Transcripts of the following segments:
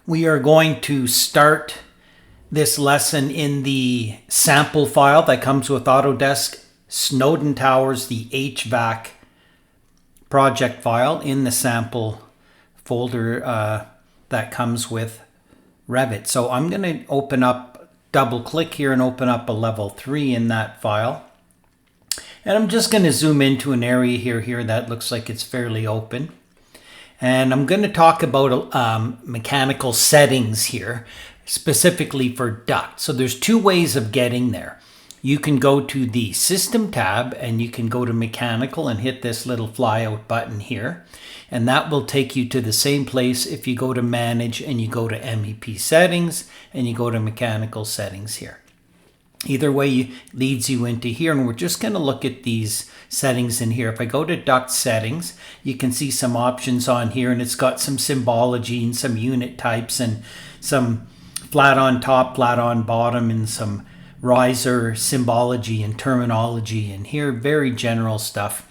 We are going to start this lesson in the sample file that comes with Autodesk Snowden Towers, the HVAC project file in the sample folder that comes with Revit. So I'm going to open up, double click here and open up a level 3 in that file. And I'm just going to zoom into an area here that looks like it's fairly open. And I'm going to talk about mechanical settings here, specifically for duct. So there's two ways of getting there. You can go to the System tab and you can go to Mechanical and hit this little flyout button here. And that will take you to the same place if you go to Manage and you go to MEP Settings and you go to Mechanical Settings here. Either way leads you into here, and we're just going to look at these settings in here. If I go to Duct Settings, you can see some options on here, and it's got some symbology and some unit types and some flat on top, flat on bottom, and some riser symbology and terminology in here. Very general stuff.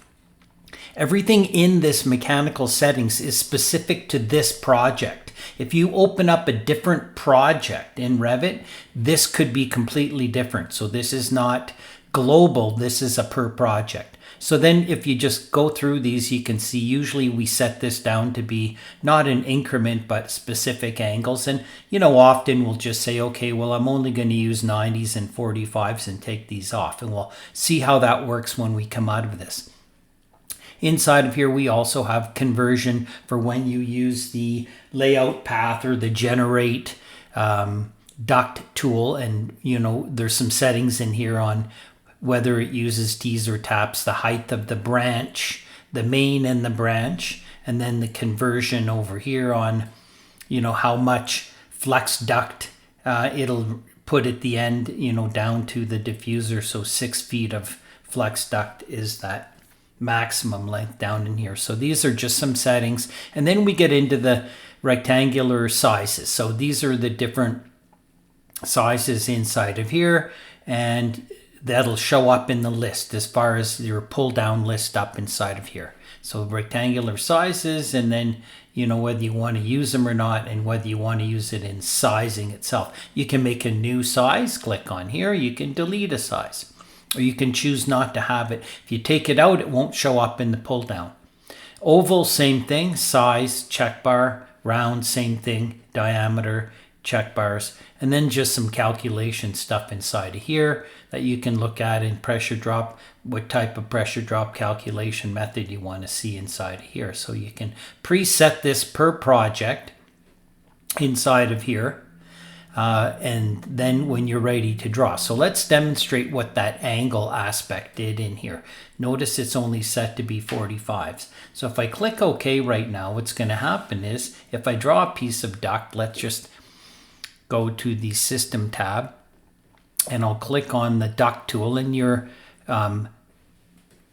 Everything in this mechanical settings is specific to this project. If you open up a different project in Revit, this could be completely different. So this is not global, this is a per project. So then if you just go through these, you can see usually we set this down to be not an increment, but specific angles. And, often we'll just say, okay, well, I'm only going to use 90s and 45s and take these off. And we'll see how that works when we come out of this. Inside of here, we also have conversion for when you use the layout path or the generate duct tool. And, there's some settings in here on whether it uses T's or taps, the height of the branch, the main and the branch, and then the conversion over here on, how much flex duct it'll put at the end, down to the diffuser. So 6 feet of flex duct is that maximum length down in here. So these are just some settings. And then we get into the rectangular sizes. So these are the different sizes inside of here, and that'll show up in the list as far as your pull down list up inside of here. So rectangular sizes, and then whether you want to use them or not, and whether you want to use it in sizing itself. You can make a new size, click on here, you can delete a size. Or you can choose not to have it. If you take it out, it won't show up in the pull down. Oval, same thing. Size, check bar. Round, same thing. Diameter, check bars. And then just some calculation stuff inside of here that you can look at in pressure drop. What type of pressure drop calculation method you want to see inside of here. So you can preset this per project inside of here. And then when you're ready to draw. So let's demonstrate what that angle aspect did in here. Notice it's only set to be 45s. So if I click OK right now, what's going to happen is if I draw a piece of duct, let's just go to the System tab and I'll click on the duct tool, and your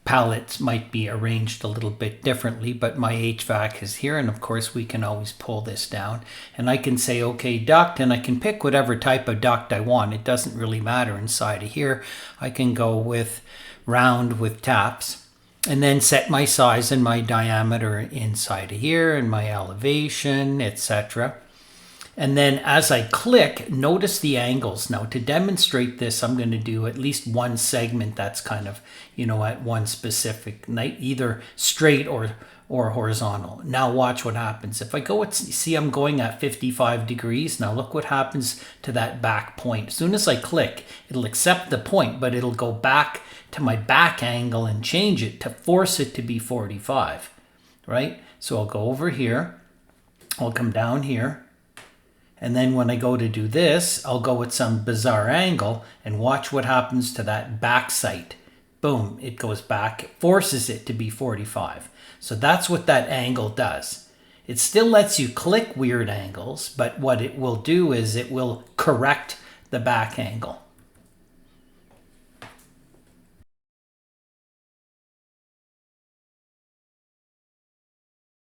palettes might be arranged a little bit differently, but my HVAC is here, and of course we can always pull this down, and I can say okay duct, and I can pick whatever type of duct I want. It doesn't really matter inside of here. I can go with round with taps and then set my size and my diameter inside of here and my elevation, etc. And then as I click, notice the angles. Now to demonstrate this, I'm going to do at least one segment that's kind of, at one specific, either straight or horizontal. Now watch what happens. If I go, see I'm going at 55 degrees. Now look what happens to that back point. As soon as I click, it'll accept the point, but it'll go back to my back angle and change it to force it to be 45, right? So I'll go over here. I'll come down here. And then when I go to do this, I'll go with some bizarre angle and watch what happens to that back sight. Boom, it goes back, it forces it to be 45. So that's what that angle does. It still lets you click weird angles, but what it will do is it will correct the back angle.